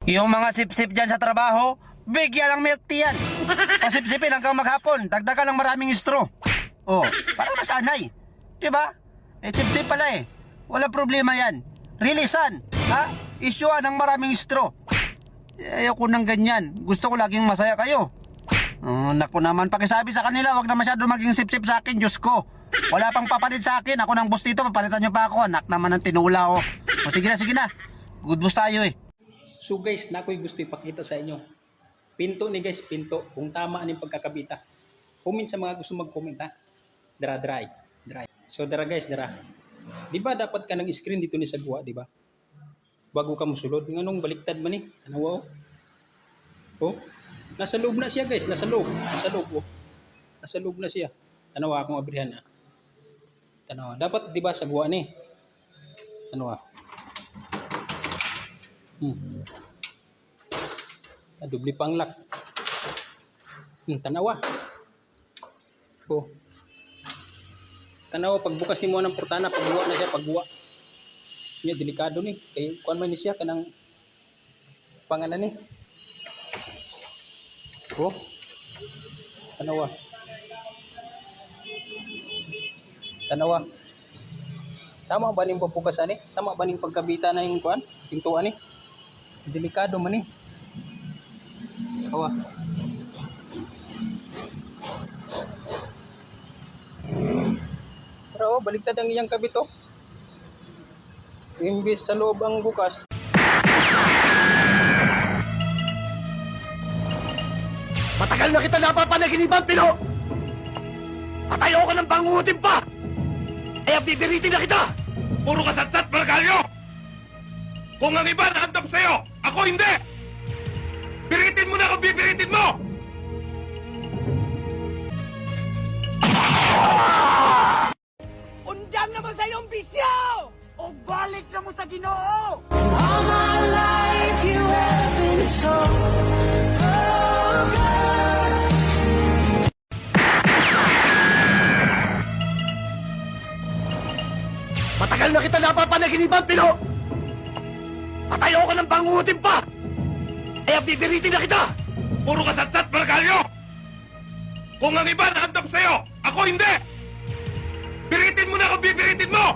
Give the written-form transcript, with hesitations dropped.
Yung mga sip-sip dyan sa trabaho, bigyan ng milk tea yan. Pasip-sipin hanggang maghapon, dagdagan ng maraming straw. Oh, para masanay. Diba? Sip-sip pala eh. Wala problema yan. Rilisan, ha? Isyuan ng maraming straw. Ayoko ng ganyan. Gusto ko laging masaya kayo. Naku naman, pakisabi sa kanila, wag na masyado maging sip-sip sa akin, Diyos ko. Wala pang papalit sa akin. Ako ng boss dito, papalitan nyo pa ako. Anak naman ng tinula, oh. O sige na. Good boss tayo eh. So guys, na ako'y gusto ipakita sa inyo. Pinto ni guys, pinto. Kung tama ang pagkakabita. Comment sa mga gusto mag-comment ha. Dry. So dara guys, dara. Di ba dapat ka ng screen dito ni Sagwa, di ba? Bago ka musulod. Nganong baliktad man eh. Ano wow? Oh. Nasa loob na siya guys, nasa loob oh. Nasa loob na siya. Tanawa akong abrihan ha. Tanawa. Dapat di ba Sagwa ni? Tanawa. Dubli pang lock. Tanawa. Oh. Tanawa pagbukas nimo ng portana, pagbuwa na siya, pagbuwa. Niya delikado ni. Kay kuan man ni siya kanang pangalan ni. Oh. Tanawa. Tama ba ning pagbukas ani? Tama ba ning pagkabita na yung kuan? Pintuan ni. Delikado man ni. Awa. Pero baliktad ang iyang kabit oh. Imbis sa loob ang bukas. Matagal na kita napapanaginipan, Pino! At ayoko ng panguhutin pa! Kaya bibiritin na kita! Puro kasatsat, Margalyo! Kung ang iba naandap sa'yo, ako hindi! Biritin mo na kung bibiritin mo! Undang naman sa iyong bisyo! O balik na mo sa Ginoo! All my life you have been so good. Matagal na kita napapanaginipan, Pino! At ayoko ng panguhutin pa! Kaya bibiritin na kita! Puro kasatsat, Margalyo! Kung ang iba naandap sa'yo, ako hindi! Biritin mo na kung bibiritin mo!